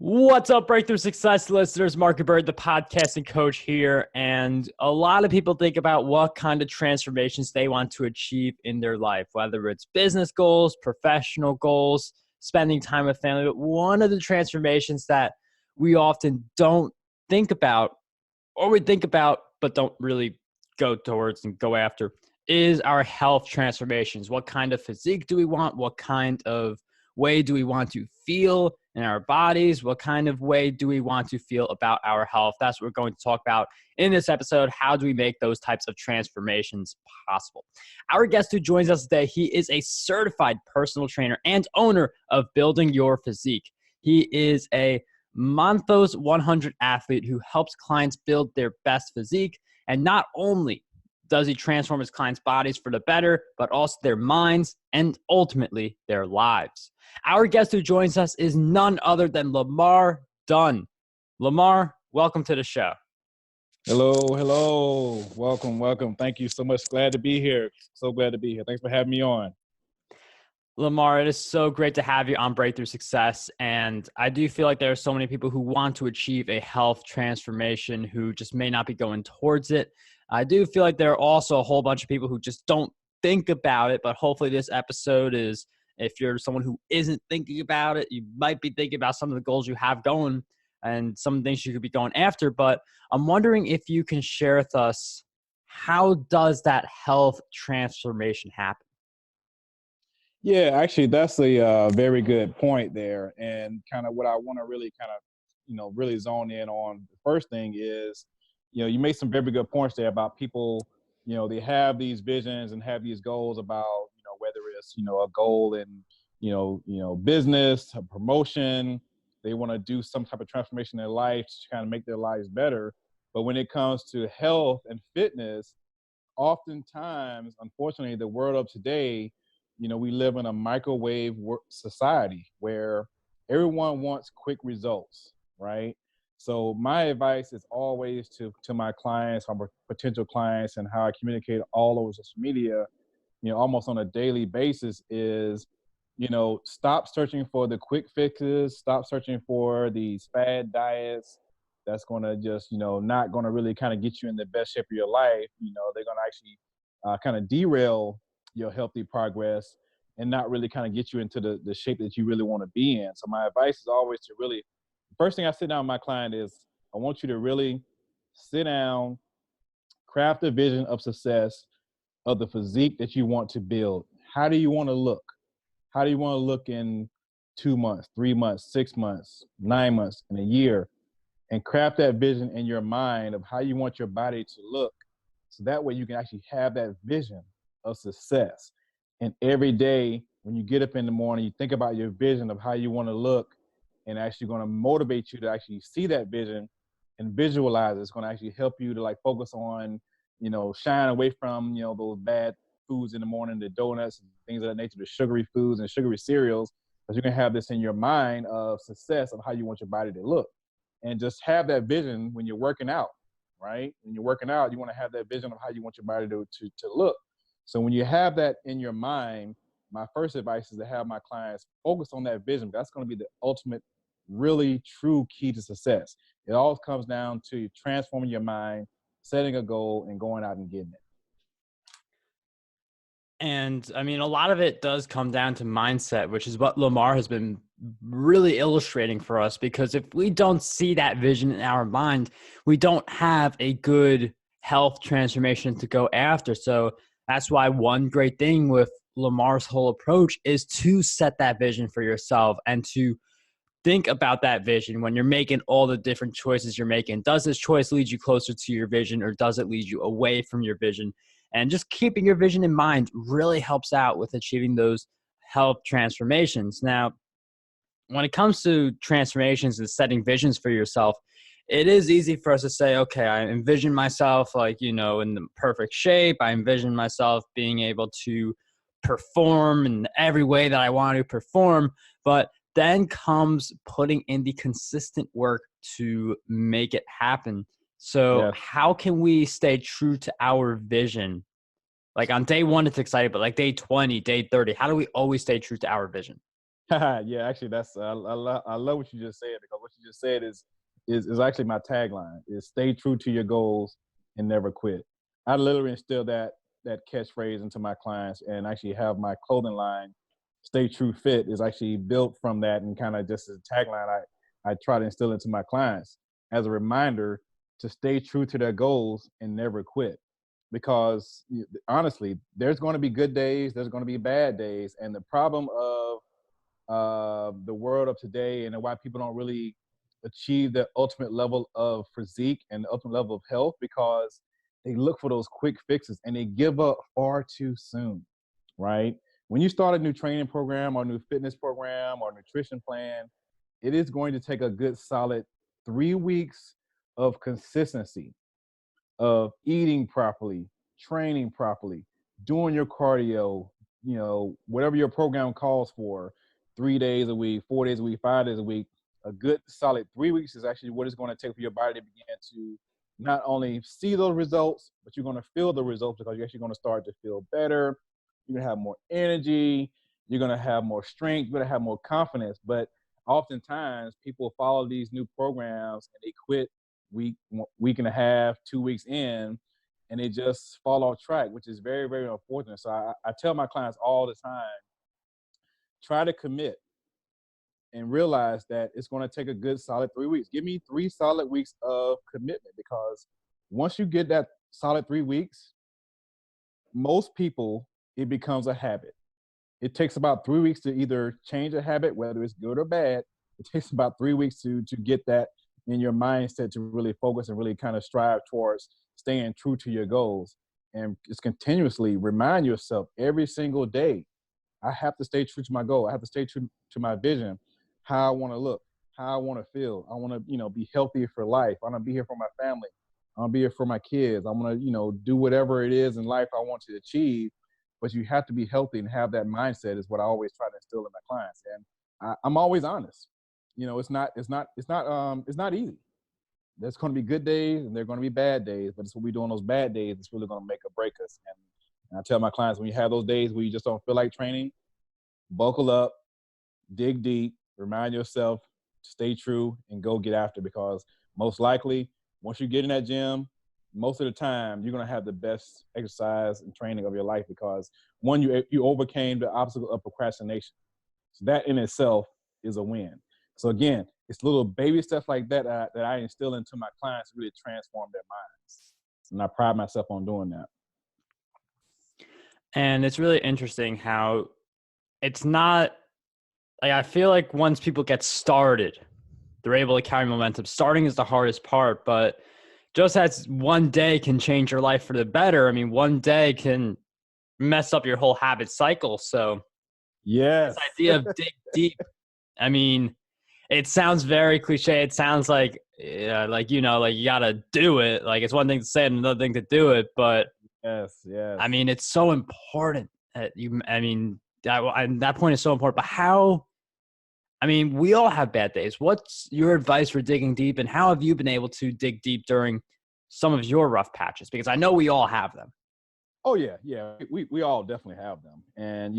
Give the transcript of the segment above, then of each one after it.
What's up, Breakthrough Success listeners? Marc the podcasting coach here. And a lot of people think about what kind of transformations they want to achieve in their life, whether it's business goals, professional goals, spending time with family. But one of the transformations that we often don't think about, or we think about but don't really go towards and go after, is our health transformations. What kind of physique do we want? What kind of way do we want to feel in our bodies? What kind of way do we want to feel about our health? That's what we're going to talk about in this episode. How do we make those types of transformations possible? Our guest who joins us today, he is a certified personal trainer and owner of Building Your Physique. He is a Monethos 100 athlete who helps clients build their best physique. And not only does he transform his clients' bodies for the better, but also their minds and ultimately their lives. Our guest who joins us is none other than Lamar Dunn. Lamar, welcome to the show. Hello. Welcome. Thank you so much. Glad to be here. So glad to be here. Thanks for having me on. Lamar, it is so great to have you on Breakthrough Success. And I do feel like there are so many people who want to achieve a health transformation who just may not be going towards it. I do feel like there are also a whole bunch of people who just don't think about it, but hopefully this episode is, if you're someone who isn't thinking about it, you might be thinking about some of the goals you have going and some things you could be going after. But I'm wondering if you can share with us, how does that health transformation happen? Yeah, actually, that's a very good point there. And kind of what I want to really really zone in on. The first thing is, you made some very good points there about people, they have these visions and have these goals about, whether it's, a goal in, business, a promotion, they want to do some type of transformation in their life to kind of make their lives better. But when it comes to health and fitness, oftentimes, unfortunately, the world of today, we live in a microwave society where everyone wants quick results, right? So my advice is always to my clients, or potential clients, and how I communicate all over social media, almost on a daily basis is, stop searching for the quick fixes, stop searching for these fad diets that's going to just, not going to really kind of get you in the best shape of your life. They're going to actually kind of derail your healthy progress and not really kind of get you into the shape that you really want to be in. So my advice is always to really, first thing I sit down with my client is, I want you to really sit down, craft a vision of success of the physique that you want to build. How do you want to look? How do you want to look in 2 months, 3 months, 6 months, 9 months, in a year? And craft that vision in your mind of how you want your body to look. So that way you can actually have that vision of success. And every day when you get up in the morning, you think about your vision of how you want to look, and actually going to motivate you to actually see that vision and visualize it. It's going to actually help you to like focus on, shying away from, those bad foods in the morning, the donuts and things of that nature, the sugary foods and sugary cereals, because you can have this in your mind of success of how you want your body to look. And just have that vision when you're working out, right? When you're working out, you want to have that vision of how you want your body to look. So when you have that in your mind, my first advice is to have my clients focus on that vision. That's going to be the ultimate, really true key to success. It all comes down to transforming your mind, setting a goal, and going out and getting it. And I mean, a lot of it does come down to mindset, which is what Lamar has been really illustrating for us, because if we don't see that vision in our mind, we don't have a good health transformation to go after. So that's why one great thing with Lamar's whole approach is to set that vision for yourself and to think about that vision when you're making all the different choices you're making. Does this choice lead you closer to your vision, or does it lead you away from your vision? And just keeping your vision in mind really helps out with achieving those health transformations. Now, when it comes to transformations and setting visions for yourself, it is easy for us to say, okay, I envision myself like, in the perfect shape. I envision myself being able to perform in every way that I want to perform. But then comes putting in the consistent work to make it happen. So how can we stay true to our vision? Like on day 1, it's exciting, but like day 20, day 30, how do we always stay true to our vision? Yeah, actually, that's I love what you just said, because what you you just said is actually my tagline: is stay true to your goals and never quit. I literally instill that catchphrase into my clients, and actually have my clothing line, Stay True Fit, is actually built from that, and kind of just as a tagline I try to instill into my clients as a reminder to stay true to their goals and never quit. Because honestly, there's going to be good days, there's going to be bad days, and the problem of the world of today and why people don't really achieve the ultimate level of physique and the ultimate level of health, because they look for those quick fixes and they give up far too soon, right? When you start a new training program or new fitness program or nutrition plan, it is going to take a good solid 3 weeks of consistency, of eating properly, training properly, doing your cardio, whatever your program calls for, 3 days a week, 4 days a week, 5 days a week. A good solid 3 weeks is actually what it's going to take for your body to begin to not only see those results, but you're going to feel the results, because you're actually going to start to feel better. You're going to have more energy. You're going to have more strength. You're going to have more confidence. But oftentimes people follow these new programs and they quit week and a half, 2 weeks in, and they just fall off track, which is very, very unfortunate. So I tell my clients all the time, try to commit and realize that it's going to take a good solid 3 weeks. Give me 3 solid weeks of commitment, because once you get that solid 3 weeks, most people, it becomes a habit. It takes about 3 weeks to either change a habit, whether it's good or bad. It takes about 3 weeks to get that in your mindset to really focus and really kind of strive towards staying true to your goals. And just continuously remind yourself every single day, I have to stay true to my goal. I have to stay true to my vision, how I want to look, how I want to feel. I want to, be healthy for life. I want to be here for my family. I want to be here for my kids. I want to, do whatever it is in life I want to achieve. But you have to be healthy and have that mindset, is what I always try to instill in my clients. And I'm always honest. It's not easy. There's going to be good days and there're going to be bad days, but it's what we do on those bad days that's really going to make or break us. And I tell my clients, when you have those days where you just don't feel like training, buckle up, dig deep, remind yourself, stay true, and go get after it, because most likely, once you get in that gym, most of the time, you're going to have the best exercise and training of your life, because one, you overcame the obstacle of procrastination. So that in itself is a win. So again, it's little baby stuff like that that I instill into my clients to really transform their minds. And I pride myself on doing that. And it's really interesting how it's not like, I feel like once people get started, they're able to carry momentum. Starting is the hardest part, but just as one day can change your life for the better, I mean, one day can mess up your whole habit cycle. So yes, this idea of dig deep, I mean, it sounds very cliche. It sounds like, you gotta do it. Like, it's one thing to say and another thing to do it. But yes. I mean, it's so important that that point is so important. But how? I mean, we all have bad days. What's your advice for digging deep, and how have you been able to dig deep during some of your rough patches? Because I know we all have them. Oh yeah. We all definitely have them, and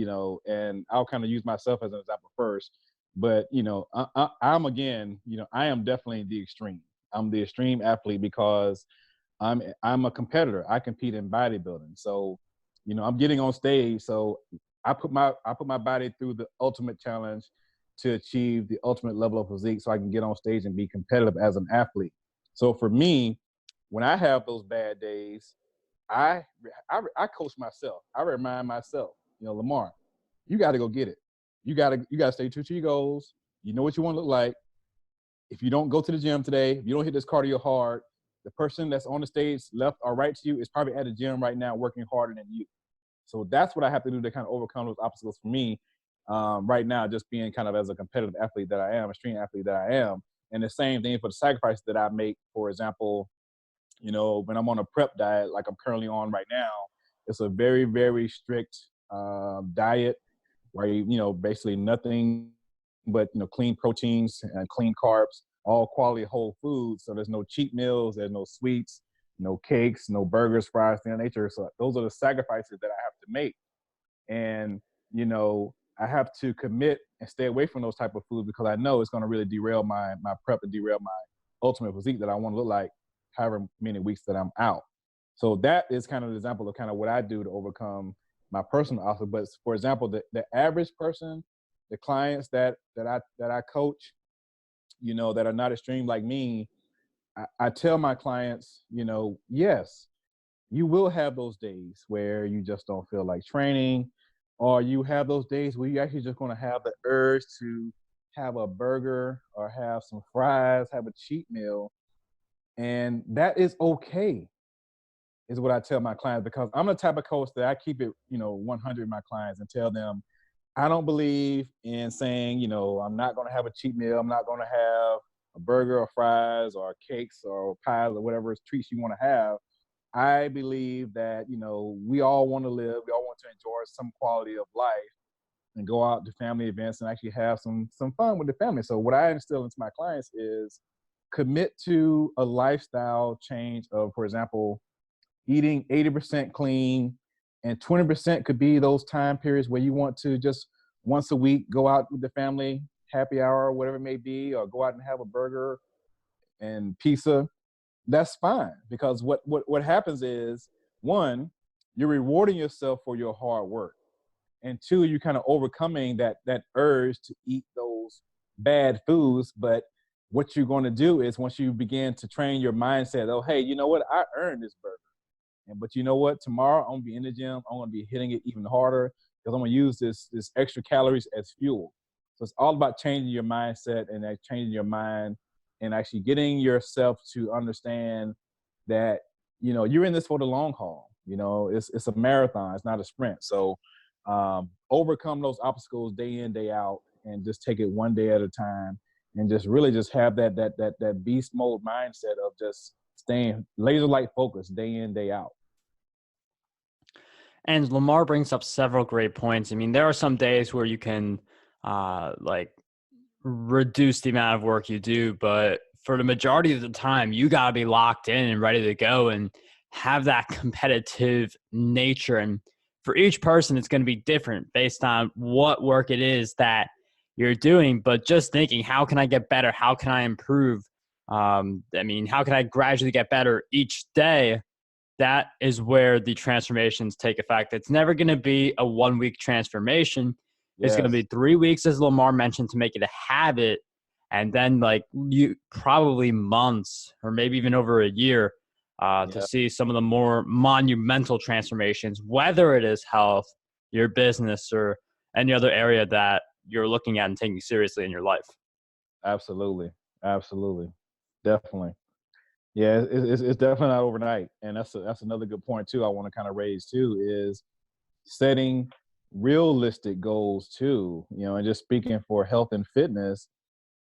and I'll kind of use myself as an example first. But I'm again, I am definitely the extreme. I'm the extreme athlete, because I'm a competitor. I compete in bodybuilding, so I'm getting on stage. So I put my body through the ultimate challenge to achieve the ultimate level of physique, so I can get on stage and be competitive as an athlete. So for me, when I have those bad days, I coach myself. I remind myself, Lamar, you got to go get it. You got to stay true to your goals. You know what you want to look like. If you don't go to the gym today, if you don't hit this cardio hard, the person that's on the stage left or right to you is probably at the gym right now working harder than you. So that's what I have to do to kind of overcome those obstacles for me right now, just being kind of as a competitive athlete that I am, a stream athlete that I am. And the same thing for the sacrifices that I make. For example, when I'm on a prep diet, like I'm currently on right now, it's a very, very strict diet where, basically nothing but, clean proteins and clean carbs, all quality whole foods. So there's no cheat meals, there's no sweets, no cakes, no burgers, fries, things of that nature. So those are the sacrifices that I have to make. And, I have to commit and stay away from those type of foods because I know it's going to really derail my prep and derail my ultimate physique that I want to look like however many weeks that I'm out. So that is kind of an example of kind of what I do to overcome my personal obstacle. But for example, the average person, the clients that I coach, you know, that are not extreme like me, I tell my clients, you know, yes, you will have those days where you just don't feel like training, or you have those days where you actually just going to have the urge to have a burger or have some fries, have a cheat meal. And that is okay, is what I tell my clients, because I'm the type of coach that I keep it, you know, 100 with my clients and tell them, I don't believe in saying, you know, I'm not going to have a cheat meal. I'm not going to have a burger or fries or cakes or pies or whatever treats you want to have. I believe that, you know, we all want to live. We all want to enjoy some quality of life and go out to family events and actually have some fun with the family. So what I instill into my clients is commit to a lifestyle change of, for example, eating 80% clean, and 20% could be those time periods where you want to just once a week go out with the family, happy hour, whatever it may be, or go out and have a burger and pizza. That's fine, because what happens is, one, you're rewarding yourself for your hard work, and two, you're kind of overcoming that urge to eat those bad foods. But what you're going to do is, once you begin to train your mindset, oh, hey, you know what, I earned this burger. But you know what? Tomorrow I'm gonna be in the gym. I'm gonna be hitting it even harder because I'm gonna use this extra calories as fuel. So it's all about changing your mindset and changing your mind and actually getting yourself to understand that, you know, you're in this for the long haul. You know, it's a marathon. It's not a sprint. So overcome those obstacles day in, day out, and just take it one day at a time, and just really just have that beast mode mindset of just staying laser light focused day in, day out. And Lamar brings up several great points. I mean, there are some days where you can like reduce the amount of work you do, but for the majority of the time, you got to be locked in and ready to go and have that competitive nature. And for each person, it's going to be different based on what work it is that you're doing. But just thinking, how can I get better? How can I improve? I mean, how can I gradually get better each day? That is where the transformations take effect. It's never going to be a 1 week transformation. It's going to Yes. be 3 weeks, as Lamar mentioned, to make it a habit. And then like you probably months or maybe even over a year to Yeah. see some of the more monumental transformations, whether it is health, your business, or any other area that you're looking at and taking seriously in your life. Absolutely. Absolutely. Definitely. Yeah, it's definitely not overnight, and that's another good point too. I want to kind of raise too is setting realistic goals too. You know, and just speaking for health and fitness,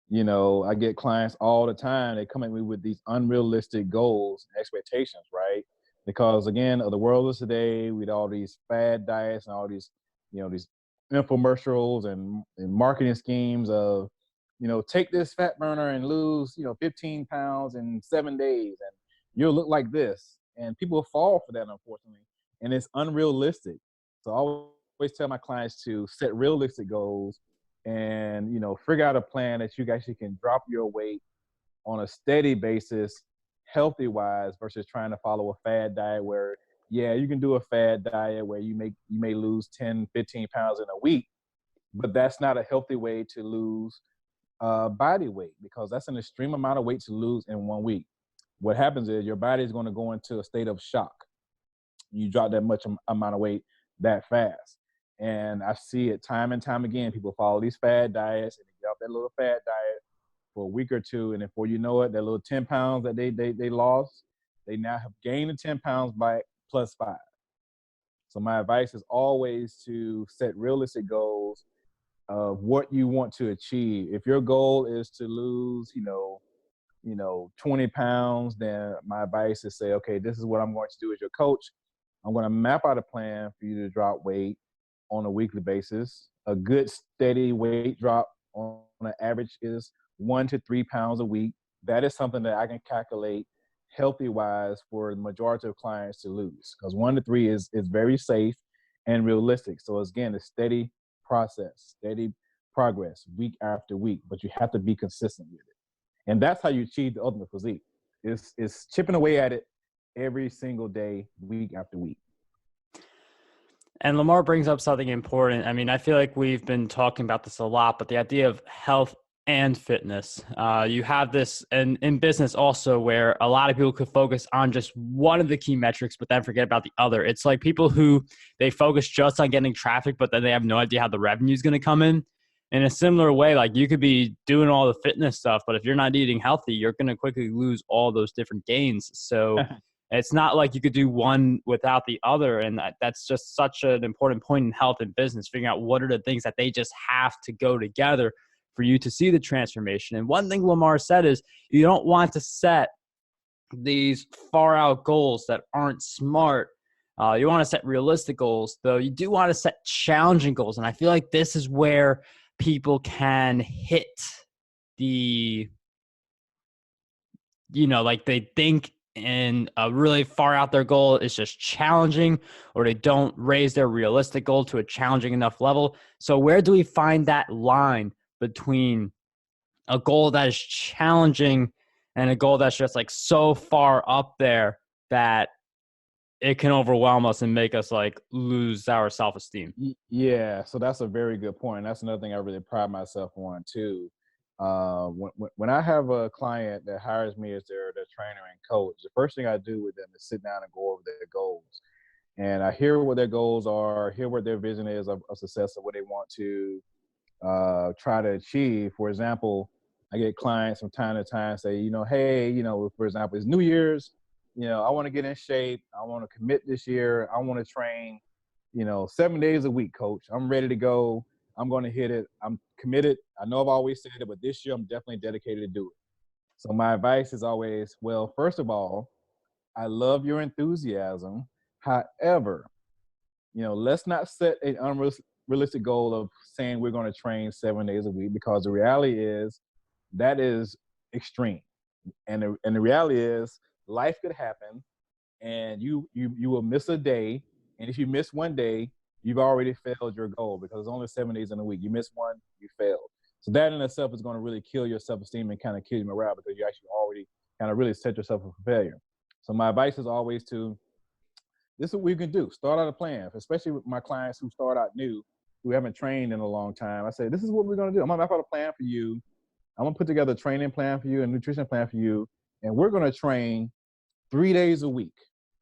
you know, I get clients all the time. They come at me with these unrealistic goals and expectations, right? Because again, of the world of today, with all these fad diets and all these, you know, these infomercials and marketing schemes of, you know, take this fat burner and lose, you know, 15 pounds in 7 days, and you'll look like this. And people fall for that, unfortunately, and it's unrealistic. So I always tell my clients to set realistic goals and, you know, figure out a plan that you actually can drop your weight on a steady basis, healthy wise, versus trying to follow a fad diet where, yeah, you can do a fad diet where you may lose 10 15 pounds in a week, but that's not a healthy way to lose body weight, because that's an extreme amount of weight to lose in 1 week. What happens is your body is going to go into a state of shock. You drop that much amount of weight that fast. And I see it time and time again. People follow these fad diets and they get off that little fad diet for a week or two. And before you know it, that little 10 pounds that they lost, they now have gained the 10 pounds by +5. So my advice is always to set realistic goals of what you want to achieve. If your goal is to lose, you know, 20 pounds, then my advice is say, okay, this is what I'm going to do as your coach. I'm going to map out a plan for you to drop weight on a weekly basis. A good steady weight drop on an average is 1 to 3 pounds a week. That is something that I can calculate healthy wise for the majority of clients to lose, because 1 to 3 is very safe and realistic. So again, a steady process, steady progress week after week, but you have to be consistent with it. And that's how you achieve the ultimate physique. It's chipping away at it every single day, week after week. And Lamar brings up something important. I mean, I feel like we've been talking about this a lot, but the idea of health and fitness, you have this in business also where a lot of people could focus on just one of the key metrics, but then forget about the other. It's like people who they focus just on getting traffic, but then they have no idea how the revenue is going to come in. In a similar way, like you could be doing all the fitness stuff, but if you're not eating healthy, you're going to quickly lose all those different gains. So it's not like you could do one without the other. And that's just such an important point in health and business, figuring out what are the things that they just have to go together for you to see the transformation. And one thing Lamar said is you don't want to set these far out goals that aren't smart. You want to set realistic goals, though you do want to set challenging goals. And I feel like this is where people can hit the, like they think in a really far out their goal is just challenging, or they don't raise their realistic goal to a challenging enough level. So where do we find that line between a goal that is challenging and a goal that's just like so far up there that it can overwhelm us and make us like lose our self-esteem? Yeah, so that's a very good point. That's another thing I really pride myself on too. When I have a client that hires me as their trainer and coach, the first thing I do with them is sit down and go over their goals. And I hear what their goals are, hear what their vision is of success, of what they want to try to achieve. For example, I get clients from time to time say, hey, for example, it's New Year's, I want to get in shape. I want to commit this year. I want to train, 7 days a week, coach. I'm ready to go. I'm going to hit it. I'm committed. I know I've always said it, but this year I'm definitely dedicated to do it. So my advice is always, well, first of all, I love your enthusiasm. However, let's not set an unrealistic goal of saying we're going to train 7 days a week, because the reality is that is extreme. And the reality is life could happen and you will miss a day. And if you miss one day, you've already failed your goal, because there's only 7 days in a week. You miss one, you failed. So that in itself is going to really kill your self-esteem and kind of kill your morale, because you actually already kind of really set yourself up for failure. So my advice is always this is what we can do. Start out a plan, especially with my clients who start out new, who haven't trained in a long time. I say, this is what we're going to do. I'm going to map out a plan for you. I'm going to put together a training plan for you, a nutrition plan for you, and we're going to train 3 days a week.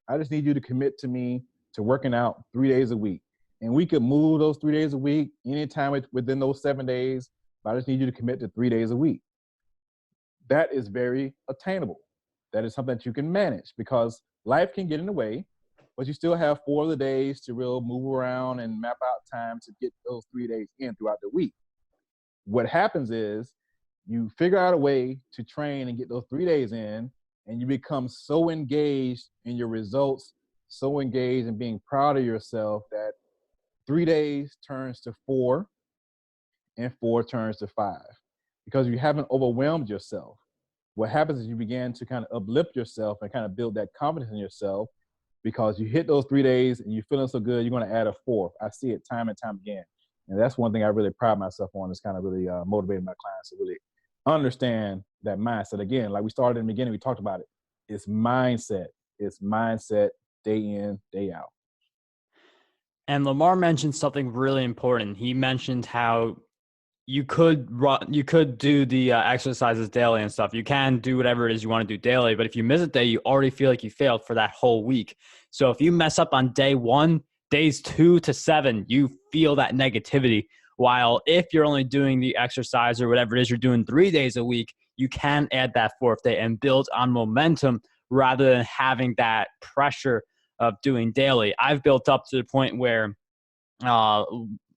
I just need you to commit to me to working out 3 days a week. And we could move those 3 days a week anytime within those 7 days, but I just need you to commit to 3 days a week. That is very attainable. That is something that you can manage, because life can get in the way, but you still have 4 of the days to really move around and map out time to get those 3 days in throughout the week. What happens is you figure out a way to train and get those 3 days in, and you become so engaged in your results, so engaged in being proud of yourself, that 3 days turns to 4 and 4 turns to 5, because you haven't overwhelmed yourself. What happens is you begin to kind of uplift yourself and kind of build that confidence in yourself, because you hit those 3 days and you're feeling so good, you're going to add a 4th. I see it time and time again. And that's one thing I really pride myself on, is kind of really motivating my clients to really understand that mindset. Again, like we started in the beginning, we talked about it. It's mindset. It's mindset day in, day out. And Lamar mentioned something really important. He mentioned how you could do the exercises daily and stuff. You can do whatever it is you want to do daily, but if you miss a day, you already feel like you failed for that whole week. So if you mess up on day 1, days 2 to 7, you feel that negativity. While if you're only doing the exercise or whatever it is you're doing 3 days a week, you can add that 4th day and build on momentum rather than having that pressure of doing daily. I've built up to the point where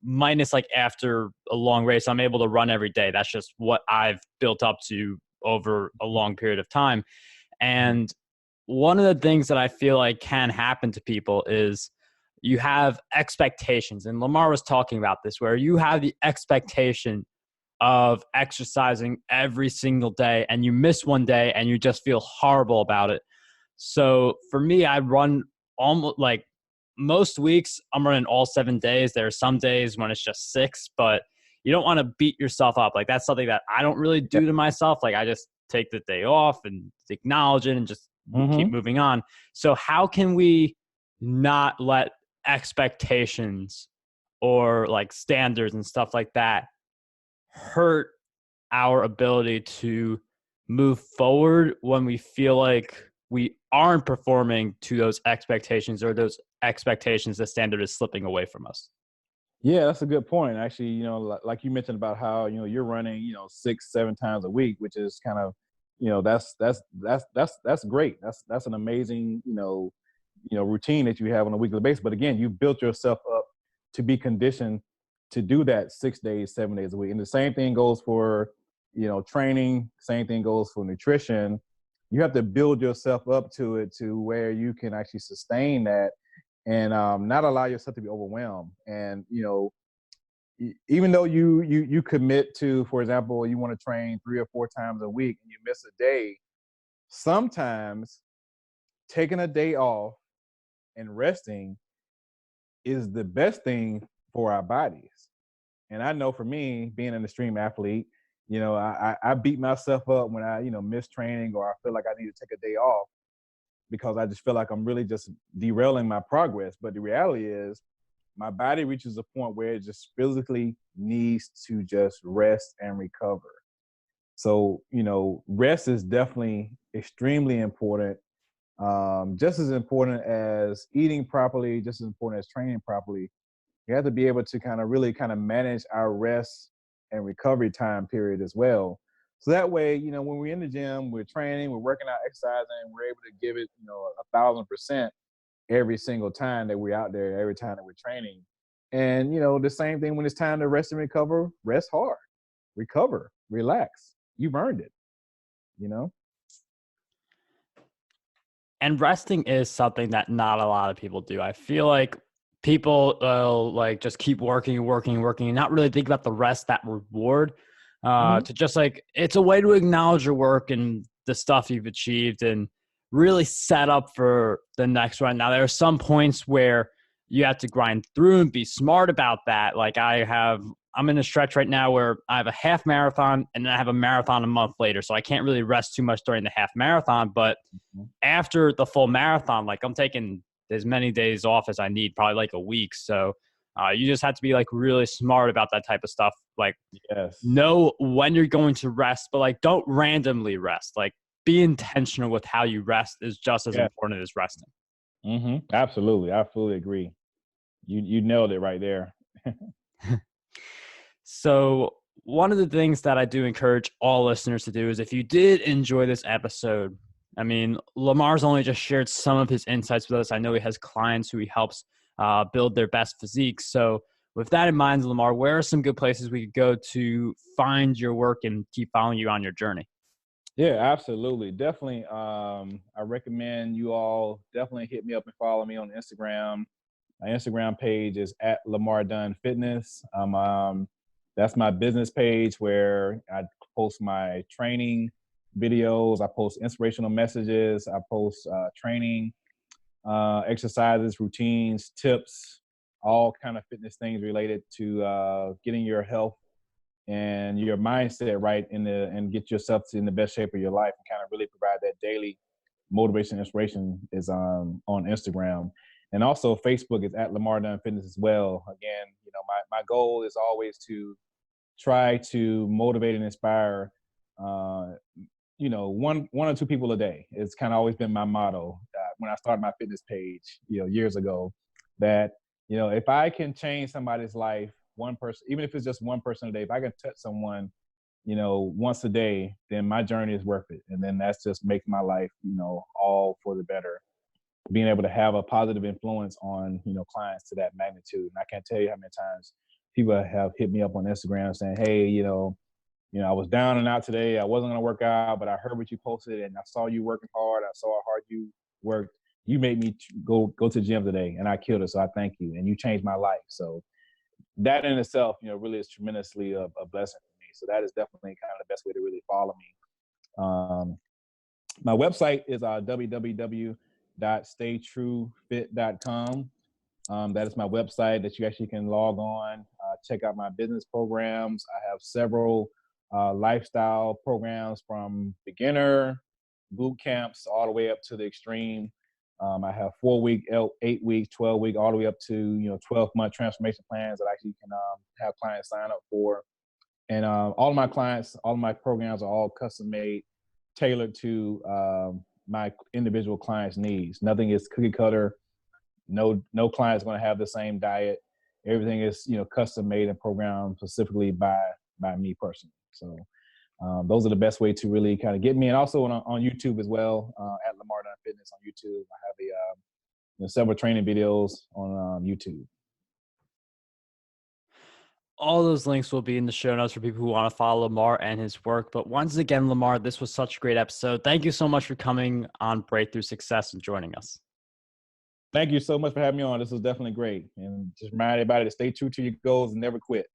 minus like after a long race, I'm able to run every day. That's just what I've built up to over a long period of time. And one of the things that I feel like can happen to people is you have expectations. And Lamar was talking about this, where you have the expectation of exercising every single day and you miss one day and you just feel horrible about it. So for me, I run almost like most weeks I'm running all 7 days. There are some days when it's just 6, but you don't want to beat yourself up. Like that's something that I don't really do to myself. Like I just take the day off and acknowledge it and just keep moving on. So how can we not let expectations or like standards and stuff like that hurt our ability to move forward when we feel like we aren't performing to those expectations, or those expectations, the standard is slipping away from us? Yeah, that's a good point. Actually, like you mentioned about how, you're running, 6, 7 times a week, which is kind of, that's great. That's an amazing, routine that you have on a weekly basis. But again, you built yourself up to be conditioned to do that 6 days, 7 days a week. And the same thing goes for, training. Same thing goes for nutrition. You have to build yourself up to it to where you can actually sustain that and not allow yourself to be overwhelmed. And even though you commit to, for example, you want to train 3 or 4 times a week and you miss a day, sometimes taking a day off and resting is the best thing for our bodies. And I know for me, being an extreme athlete, I beat myself up when I miss training, or I feel like I need to take a day off because I just feel like I'm really just derailing my progress. But the reality is my body reaches a point where it just physically needs to just rest and recover. So, rest is definitely extremely important. Just as important as eating properly, just as important as training properly. You have to be able to really manage our rest and recovery time period as well. So that way, when we're in the gym, we're training, we're working out, exercising, we're able to give it, 1,000% every single time that we're out there, every time that we're training. And, the same thing when it's time to rest and recover, rest hard, recover, relax. You've earned it, you know? And resting is something that not a lot of people do. I feel like people like just keep working, and not really think about the rest, that reward. To just like, it's a way to acknowledge your work and the stuff you've achieved and really set up for the next run. Now, there are some points where you have to grind through and be smart about that. Like I'm in a stretch right now where I have a half marathon and then I have a marathon a month later. So I can't really rest too much during the half marathon, but after the full marathon, like I'm taking as many days off as I need, probably like a week. So you just have to be like really smart about that type of stuff. Like Yes. know when you're going to rest, but like don't randomly rest. Like be intentional with how you rest is just as Yeah. important as resting. Absolutely. I fully agree. You nailed it right there. So one of the things that I do encourage all listeners to do is, if you did enjoy this episode, I mean, Lamar's only just shared some of his insights with us. I know he has clients who he helps build their best physique. So with that in mind, Lamar, where are some good places we could go to find your work and keep following you on your journey? Yeah, absolutely. Definitely. I recommend you all definitely hit me up and follow me on Instagram. My Instagram page is at Lamar Dunn Fitness. That's my business page where I post my training videos. I post inspirational messages. I post training exercises, routines, tips, all kind of fitness things related to getting your health and your mindset right and get yourself in the best shape of your life, and kind of really provide that daily motivation, inspiration is on Instagram. And also Facebook is at Lamar Dunn Fitness as well. Again, my goal is always to try to motivate and inspire one or two people a day. It's kind of always been my motto when I started my fitness page, years ago, that, if I can change somebody's life, one person, even if it's just one person a day, if I can touch someone, once a day, then my journey is worth it. And then that's just makes my life, all for the better. Being able to have a positive influence on, clients to that magnitude. And I can't tell you how many times people have hit me up on Instagram saying, hey, I was down and out today. I wasn't going to work out, but I heard what you posted and I saw you working hard. I saw how hard you worked. You made me go to the gym today and I killed it. So I thank you. And you changed my life. So that in itself, really is tremendously a blessing for me. So that is definitely kind of the best way to really follow me. My website is www.staytruefit.com. That is my website that you actually can log on, check out my business programs. I have several lifestyle programs from beginner boot camps all the way up to the extreme. I have 4-week, 8-week, 12-week, all the way up to 12-month transformation plans that I actually can have clients sign up for. And all of my clients, all of my programs are all custom made, tailored to my individual clients' needs. Nothing is cookie cutter. No client is going to have the same diet. Everything is custom made and programmed specifically by me personally. So those are the best way to really kind of get me. And also on YouTube as well, at Lamar Dunn Fitness on YouTube. I have several training videos on YouTube. All those links will be in the show notes for people who want to follow Lamar and his work. But once again, Lamar, this was such a great episode. Thank you so much for coming on Breakthrough Success and joining us. Thank you so much for having me on. This was definitely great. And just remind everybody to stay true to your goals and never quit.